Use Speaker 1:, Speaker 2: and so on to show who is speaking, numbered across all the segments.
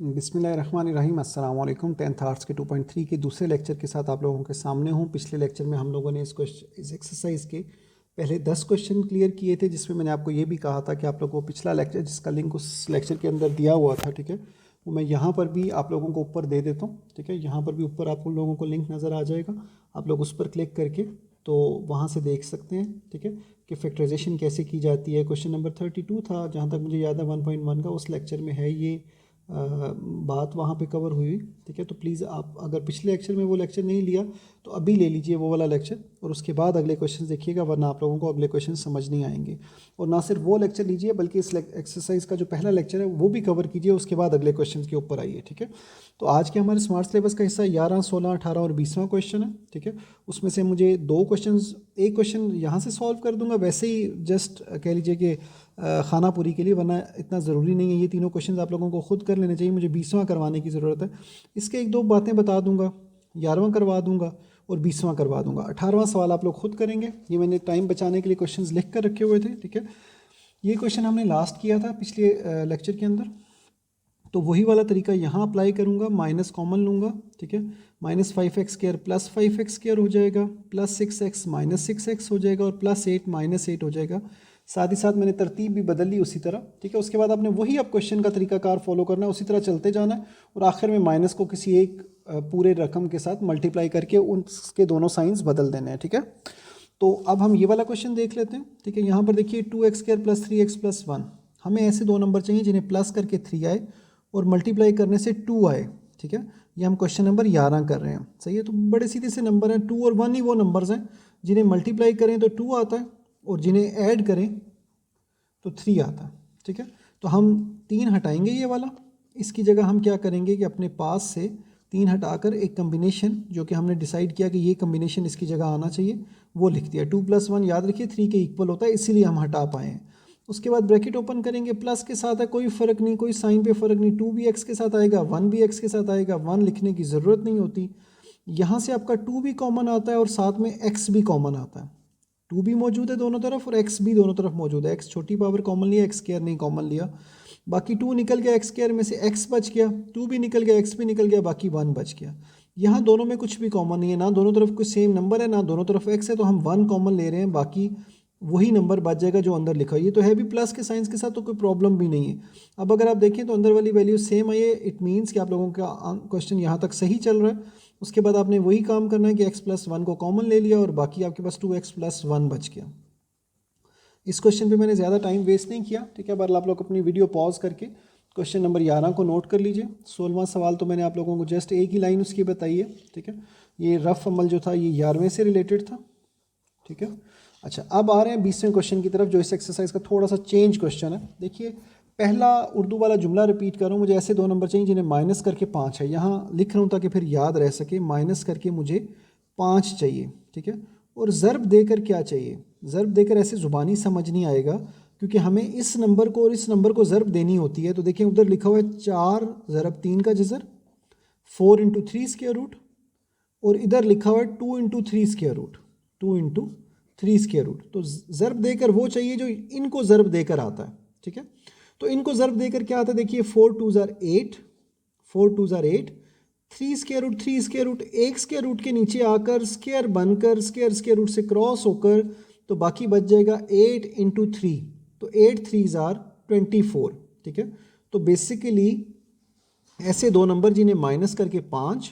Speaker 1: बिस्मिल्लाहिर्रहमानिर्रहीम अस्सलाम वालेकुम। 10th आर्ट्स के 2.3 के दूसरे लेक्चर के साथ आप लोगों के सामने हूँ। पिछले लेक्चर में हम लोगों ने इस एक्सरसाइज के पहले 10 क्वेश्चन क्लियर किए थे, जिसमें मैंने आपको ये भी कहा था कि आप लोगों को पिछला लेक्चर जिसका लिंक उस लेक्चर के अंदर दिया हुआ था, ठीक है, वो मैं यहाँ पर भी आप लोगों को ऊपर दे देता हूँ। ठीक है, यहाँ पर भी ऊपर आप लोगों को लिंक नज़र आ जाएगा, आप लोग उस पर क्लिक करके तो वहाँ से देख सकते हैं। ठीक है, कि फैक्टराइजेशन कैसे की जाती है। क्वेश्चन नंबर 32 था जहाँ तक मुझे याद है 1.1 का, उस लेक्चर में है ये बात वहाँ पे कवर हुई। ठीक है, तो प्लीज़ आप अगर पिछले लेक्चर में वो लेक्चर नहीं लिया तो अभी ले लीजिए वो वाला लेक्चर, और उसके बाद अगले क्वेश्चन देखिएगा, वरना आप लोगों को अगले क्वेश्चन समझ नहीं आएंगे। और ना सिर्फ वो लेक्चर लीजिए बल्कि इस एक्सरसाइज का जो पहला लेक्चर है वो भी कवर कीजिए, उसके बाद अगले क्वेश्चन के ऊपर आइए। ठीक है, तो आज के हमारे स्मार्ट सिलेबस का हिस्सा 11, 16, 18 और 20वां क्वेश्चन है। ठीक है, उसमें से मुझे दो क्वेश्चन, एक क्वेश्चन यहाँ से सॉल्व कर दूंगा, वैसे ही जस्ट कह लीजिए कि खाना पूरी के लिए, वरना इतना ज़रूरी नहीं है। ये तीनों क्वेश्चन आप लोगों को खुद कर लेने चाहिए, मुझे 20वां करवाने की ज़रूरत है। इसके एक दो बातें बता दूंगा, 11वां करवा दूंगा और 20वां करवा दूंगा। 18वां सवाल आप लोग खुद करेंगे, ये मैंने टाइम बचाने के लिए क्वेश्चंस लिख कर रखे हुए थे। ठीक है, ये क्वेश्चन हमने लास्ट किया था पिछले लेक्चर के अंदर, तो वही वाला तरीका यहाँ अप्लाई करूँगा। माइनस कॉमन लूँगा। ठीक है, -5x² + 5x² हो जाएगा, +6x -6x हो जाएगा और +8 -8 हो जाएगा। साथ ही साथ मैंने तरतीब भी बदल ली उसी तरह। ठीक है, उसके बाद आपने वही अब क्वेश्चन का तरीकाकार फॉलो करना है, उसी तरह चलते जाना है और आखिर में माइनस को किसी एक पूरे रकम के साथ मल्टीप्लाई करके उसके दोनों साइंस बदल देने हैं। ठीक है, तो अब हम ये वाला क्वेश्चन देख लेते हैं। ठीक है, यहाँ पर देखिए 2x² + 3x + 1, हमें ऐसे दो नंबर चाहिए जिन्हें प्लस करके 3 आए और मल्टीप्लाई करने से 2 आए। ठीक है, ये हम क्वेश्चन नंबर 11 कर रहे हैं। सही है, तो बड़े सीधे से नंबर हैं। 2 और 1 ही वो नंबर्स हैं जिन्हें मल्टीप्लाई करें तो 2 आता है और जिन्हें ऐड करें तो 3 आता है। ठीक है, तो हम 3 हटाएंगे ये वाला, इसकी जगह हम क्या करेंगे कि अपने पास से 3 हटाकर एक कम्बिनेशन जो कि हमने डिसाइड किया कि ये कम्बिनेशन इसकी जगह आना चाहिए वो लिख दिया। 2 + 1 याद रखिए 3 के इक्वल होता है, इसीलिए हम हटा पाए हैं। उसके बाद ब्रैकेट ओपन करेंगे, प्लस के साथ है, कोई फ़र्क नहीं, कोई साइन पे फ़र्क नहीं। 2 भी x के साथ आएगा, 1 भी x के साथ आएगा, 1 लिखने की ज़रूरत नहीं होती। यहाँ से आपका 2 भी कॉमन आता है और साथ में x भी कॉमन आता है। 2 भी मौजूद है दोनों तरफ और x भी दोनों तरफ मौजूद है। x छोटी पावर कॉमन लिया, x² नहीं कॉमन लिया, बाकी 2 निकल गया, x² में से x बच गया, 2 भी निकल गया, x भी निकल गया, बाकी 1 बच गया। यहाँ दोनों में कुछ भी कॉमन नहीं है, ना दोनों तरफ कोई सेम नंबर है ना दोनों तरफ x है, तो हम 1 कॉमन ले रहे हैं, बाकी वही नंबर बच जाएगा जो अंदर लिखा है। ये तो है भी प्लस के साइंस के साथ, तो कोई प्रॉब्लम भी नहीं है। अब अगर आप देखें तो अंदर वाली वैल्यू सेम आई है, इट मीन्स कि आप लोगों का क्वेश्चन यहाँ तक सही चल रहा है। उसके बाद आपने वही काम करना है कि x + 1 को कॉमन ले लिया और बाकी आपके पास 2x + 1 बच गया। इस क्वेश्चन पे मैंने ज़्यादा टाइम वेस्ट नहीं किया। ठीक है, बहरहाल आप लोग अपनी वीडियो पॉज करके क्वेश्चन नंबर 11 को नोट कर लीजिए। 16वां सवाल तो मैंने आप लोगों को जस्ट एक ही लाइन उसकी बताई है। ठीक है, ये रफ अमल जो था ये 11वें से रिलेटेड था। ठीक है, अच्छा अब आ रहे हैं 20वें क्वेश्चन की तरफ, जो इस एक्सरसाइज का थोड़ा सा चेंज क्वेश्चन है। देखिए पहला उर्दू वाला जुमला रिपीट कर रहा हूँ, मुझे ऐसे दो नंबर चाहिए जिन्हें माइनस करके 5 है। यहाँ लिख रहा हूँ ताकि फिर याद रह सके, माइनस करके मुझे 5 चाहिए। ठीक है, और ज़र्ब देकर क्या चाहिए, ज़र्ब देकर ऐसे ज़ुबानी समझ नहीं आएगा क्योंकि हमें इस नंबर को और इस नंबर को ज़र्ब देनी होती है। तो देखिए उधर लिखा हुआ है 4 ज़रब 3 का जज़र, 4 × 3 स्क्वायर रूट, और इधर लिखा हुआ है 2 × 3 स्क्वायर रूट, 2 × 3 स्क्वायर रूट। तो ज़र्ब देकर वो चाहिए जो इनको ज़र्ब देकर आता है। ठीक है, तो इनको ज़र्ब देकर क्या आता है, देखिए 4 × 2 = 8, 4 × 2 = 8, 3 स्क्वायर रूट, 3 स्क्वायर रूट, एक स्क्वायर रूट के नीचे आकर स्क्वायर बनकर स्क्वायर रूट से क्रॉस होकर तो बाकी बच जाएगा 8 × 3, तो 8 3s are 24। ठीक है, तो बेसिकली ऐसे दो नंबर जिन्हें माइनस करके 5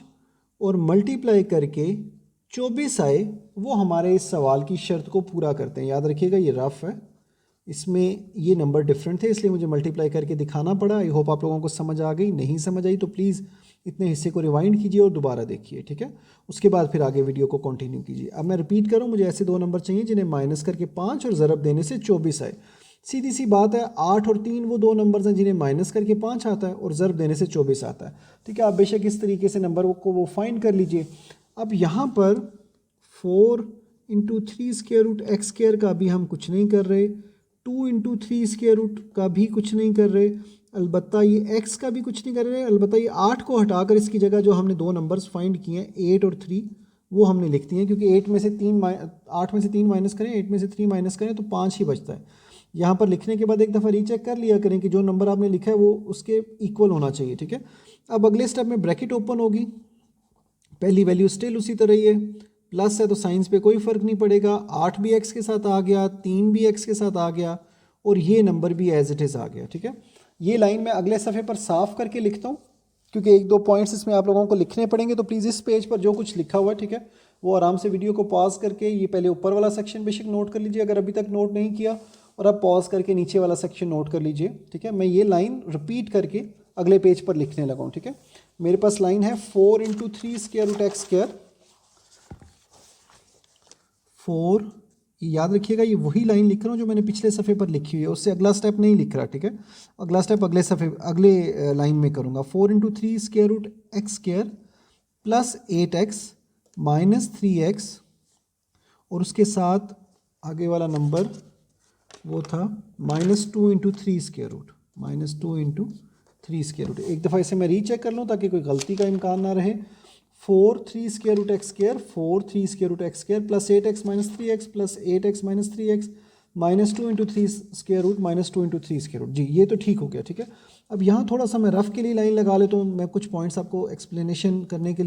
Speaker 1: और मल्टीप्लाई करके 24 आए, वो हमारे इस सवाल की शर्त को पूरा करते हैं। याद रखिएगा ये रफ है, इसमें ये नंबर डिफरेंट थे इसलिए मुझे मल्टीप्लाई करके दिखाना पड़ा। आई होप आप लोगों को समझ आ गई, नहीं समझ आई तो प्लीज़ इतने हिस्से को रिवाइंड कीजिए और दोबारा देखिए। ठीक है, उसके बाद फिर आगे वीडियो को कंटिन्यू कीजिए। अब मैं रिपीट करूँ, मुझे ऐसे दो नंबर चाहिए जिन्हें माइनस करके 5 और ज़रब देने से 24 आए। सीधी सी बात है, 8 और 3 वो दो नंबर्स हैं जिन्हें माइनस करके 5 आता है और ज़रब देने से 24 आता है। ठीक है, आप बेशक इस तरीके से नंबर को वो फाइंड कर लीजिए। अब यहाँ पर 4 × 3 स्क्वायर रूट x² का भी हम कुछ नहीं कर रहे, 2 × 3 स्क्वायर रूट का भी कुछ नहीं कर रहे, अलबत्ता ये x का भी कुछ नहीं कर रहे। अलबत्ता ये 8 को हटाकर इसकी जगह जो हमने दो नंबर्स फाइंड किए हैं 8 और 3 वो हमने लिख दिए हैं, क्योंकि 8 में से 3 माइनस करें, 8 में से 3 माइनस करें तो 5 ही बचता है। यहाँ पर लिखने के बाद एक दफ़ा रीचेक कर लिया करें कि जो नंबर आपने लिखा है वो उसके इक्वल होना चाहिए, ठीक है। अब अगले स्टेप में ब्रैकेट ओपन होगी, पहली वैल्यू स्टिल उसी तरह ही है, प्लस है तो साइंस पे कोई फ़र्क नहीं पड़ेगा, 8 भी एक्स के साथ आ गया, 3 भी एक्स के साथ आ गया और ये नंबर भी एज इट इज़ आ गया, ठीक है। ये लाइन मैं अगले सफ़े पर साफ करके लिखता हूँ क्योंकि एक दो पॉइंट्स इसमें आप लोगों को लिखने पड़ेंगे, तो प्लीज़ इस पेज पर जो कुछ लिखा हुआ है, ठीक है, वो आराम से वीडियो को पॉज करके ये पहले ऊपर वाला सेक्शन बेशक नोट कर लीजिए अगर अभी तक नोट नहीं किया, और अब पॉज करके नीचे वाला सेक्शन नोट कर लीजिए, ठीक है। मैं ये लाइन रिपीट करके अगले पेज पर लिखने लगा हूँ, ठीक है। मेरे पास लाइन है 4 × 3 स्क्वायर रूट एक्स स्क्वायर, 4, याद रखिएगा ये वही लाइन लिख रहा हूँ जो मैंने पिछले सफ़े पर लिखी हुई है, उससे अगला स्टेप नहीं लिख रहा, ठीक है। अगला स्टेप अगले लाइन में करूँगा। 4 × 3 square root x square plus 8x minus 3x, और उसके साथ आगे वाला नंबर वो था -2 × 3 स्क्वायर रूट, -2 × 3 स्क्वायर रूट। एक दफ़ा इसे मैं रीचेक कर लूँ ताकि कोई गलती का इम्कान ना रहे। 4 3 square root x square, 4 3 square root x square plus 8x minus 3x plus 8x minus 3x -2 × 3 square root -2 × 3 square root. जी ये तो ठीक हो गया, ठीक है। अब यहाँ थोड़ा सा मैं रफ़ के लिए लाइन लगा लेता हूँ, मैं कुछ पॉइंट्स आपको एक्सप्लेन करने के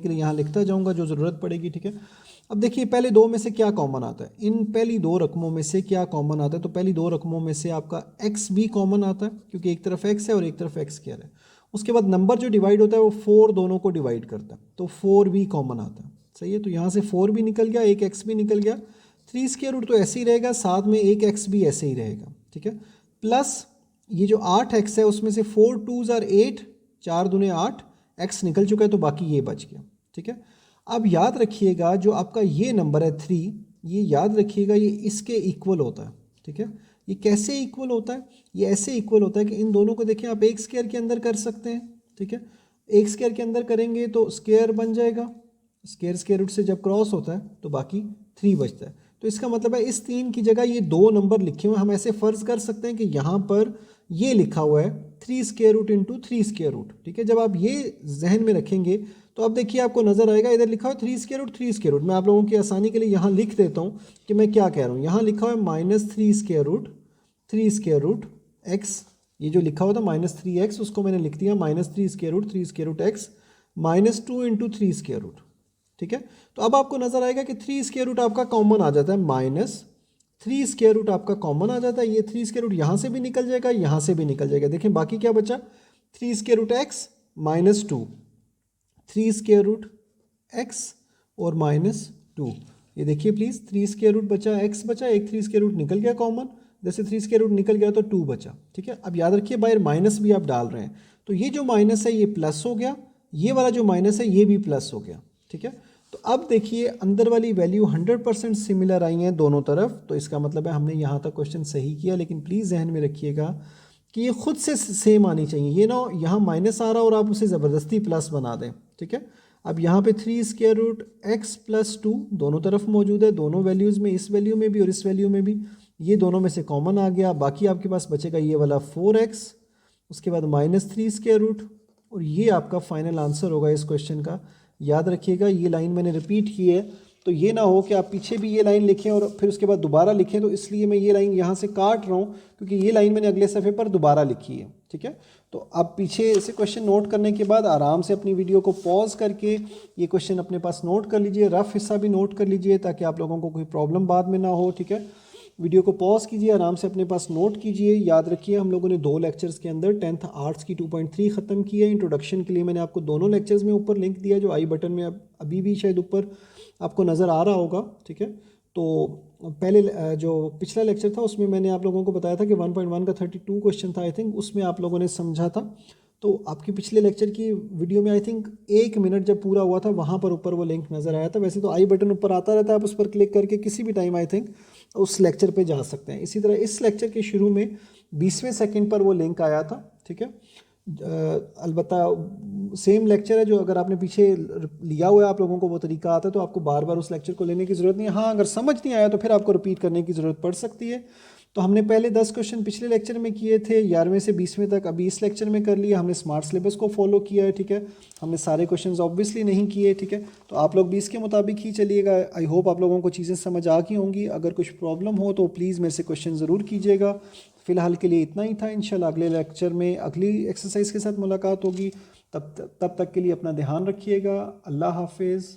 Speaker 1: लिए यहाँ लिखता जाऊँगा जो ज़रूरत पड़ेगी, ठीक है। अब देखिए पहले दो में से क्या कॉमन आता है, इन पहली दो रकमों में से क्या कॉमन आता है, तो पहली दो रकमों में से आपका x भी कॉमन आता है क्योंकि एक तरफ x है और एक तरफ x स्क्वायर है। उसके बाद नंबर जो डिवाइड होता है वो 4 दोनों को डिवाइड करता है, तो 4 भी कॉमन आता है, सही है। तो यहाँ से 4 भी निकल गया, एक x भी निकल गया, 3 स्क्वायर रूट तो ऐसे ही रहेगा, साथ में एक x भी ऐसे ही रहेगा, ठीक है। प्लस ये जो 8x है उसमें से 4 2s are 8, 4 दूने 8, x निकल चुका है तो बाकी ये बच गया, ठीक है। अब याद रखिएगा जो आपका ये नंबर है 3, ये याद रखिएगा ये इसके इक्वल होता है, ठीक है। ये कैसे इक्वल होता है, ये ऐसे इक्वल होता है कि इन दोनों को देखें आप एक स्क्वायर के अंदर कर सकते हैं, ठीक है। एक स्क्वायर के अंदर करेंगे तो स्क्वायर बन जाएगा, स्क्वायर स्क्वायर रूट से जब क्रॉस होता है तो बाकी 3 बचता है। तो इसका मतलब है इस 3 की जगह ये 2 नंबर लिखे हुए, हम ऐसे फ़र्ज़ कर सकते हैं कि यहाँ पर ये लिखा हुआ है 3 स्क्वायर रूट × 3 स्क्वायर रूट, ठीक है। जब आप ये जहन में रखेंगे तो अब देखिए आपको नज़र आएगा इधर लिखा हुआ है 3 स्क्वायर रूट 3 स्क्वायर रूट। मैं आप लोगों की आसानी के लिए यहाँ लिख देता हूँ कि मैं क्या कह रहा हूँ। यहाँ लिखा हुआ है -3 square root 3 square root x, ये जो लिखा हुआ था -3x उसको मैंने लिख दिया -3 square root 3 square root x -2 × 3 square root, ठीक है। तो अब आपको नज़र आएगा कि 3 स्क्वायर रूट आपका कॉमन आ जाता है, -3 स्क्वायर रूट आपका कॉमन आ जाता है। ये 3 स्क्वायर रूट यहाँ से भी निकल जाएगा, यहाँ से भी निकल जाएगा। देखें बाकी क्या बचा, 3 square root x -2, 3 square root x और -2। ये देखिए प्लीज़ 3 स्क्वायर रूट बचा, एक्स बचा, एक 3 स्क्वायर रूट निकल गया कॉमन, जैसे 3 स्क्वायर रूट निकल गया तो 2 बचा, ठीक है। अब याद रखिए बाहर माइनस भी आप डाल रहे हैं, तो ये जो माइनस है ये प्लस हो गया, ये वाला जो माइनस है ये भी प्लस हो गया, ठीक है। तो अब देखिए अंदर वाली वैल्यू 100% सिमिलर आई हैं दोनों तरफ, तो इसका मतलब है हमने यहाँ तक क्वेश्चन सही किया। लेकिन प्लीज़ जहन में रखिएगा कि ये खुद से सेम आनी चाहिए, ये ना यहाँ माइनस आ रहा और आप उसे ज़बरदस्ती प्लस बना दें, ठीक है। अब यहाँ पे 3 स्क्वायर रूट एक्स प्लस 2 दोनों तरफ मौजूद है, दोनों वैल्यूज़ में, इस वैल्यू में भी और इस वैल्यू में भी, ये दोनों में से कॉमन आ गया। बाकी आपके पास बचेगा ये वाला 4x, उसके बाद -3 स्क्वायर रूट, और ये आपका फाइनल आंसर होगा इस क्वेश्चन का। याद रखिएगा ये लाइन मैंने रिपीट की है, तो ये ना हो कि आप पीछे भी ये लाइन लिखें और फिर उसके बाद दोबारा लिखें, तो इसलिए मैं ये लाइन यहाँ से काट रहा हूँ क्योंकि ये लाइन मैंने अगले सफ़े पर दोबारा लिखी है, ठीक है। तो आप पीछे से क्वेश्चन नोट करने के बाद आराम से अपनी वीडियो को पॉज करके ये क्वेश्चन अपने पास नोट कर लीजिए, रफ़ हिस्सा भी नोट कर लीजिए ताकि आप लोगों को कोई प्रॉब्लम बाद में ना हो, ठीक है। वीडियो को पॉज कीजिए, आराम से अपने पास नोट कीजिए। याद रखिए हम लोगों ने 2 लेक्चर्स के अंदर 10th आर्ट्स की 2.3 ख़त्म की है। इंट्रोडक्शन के लिए मैंने आपको दोनों लेक्चर्स में ऊपर लिंक दिया, जो आई बटन में अभी भी शायद ऊपर आपको नज़र आ रहा होगा, ठीक है। तो पहले जो पिछला लेक्चर था उसमें मैंने आप लोगों को बताया था कि 1.1 का 32 क्वेश्चन था, आई थिंक उसमें आप लोगों ने समझा था। तो आपकी पिछले लेक्चर की वीडियो में आई थिंक 1 मिनट जब पूरा हुआ था वहाँ पर ऊपर वो लिंक नज़र आया था। वैसे तो आई बटन ऊपर आता रहता है, आप उस पर क्लिक करके किसी भी टाइम आई थिंक उस लेक्चर पे जा सकते हैं। इसी तरह इस लेक्चर के शुरू में 20वें सेकंड पर वो लिंक आया था, ठीक है। अलबत्ता सेम लेक्चर है, जो अगर आपने पीछे लिया हुआ है आप लोगों को वो तरीका आता है तो आपको बार बार उस लेक्चर को लेने की ज़रूरत नहीं है। हाँ, अगर समझ नहीं आया तो फिर आपको रिपीट करने की ज़रूरत पड़ सकती है। तो हमने पहले 10 क्वेश्चन पिछले लेक्चर में किए थे 11वें से 20वें तक, अभी इस लेक्चर में कर लिया। हमने स्मार्ट सिलेबस को फॉलो किया है, ठीक है। हमने सारे क्वेश्चंस ऑब्वियसली नहीं किए, ठीक है। तो आप लोग भी इसके मुताबिक ही चलिएगा। आई होप आप लोगों को चीज़ें समझ आ गई होंगी। अगर कुछ प्रॉब्लम हो तो प्लीज़ मेरे से क्वेश्चन ज़रूर कीजिएगा। फ़िलहाल के लिए इतना ही था। इंशाल्लाह अगले लेक्चर में अगली एक्सरसाइज के साथ मुलाकात होगी। तब तक के लिए अपना ध्यान रखिएगा। अल्लाह हाफिज़।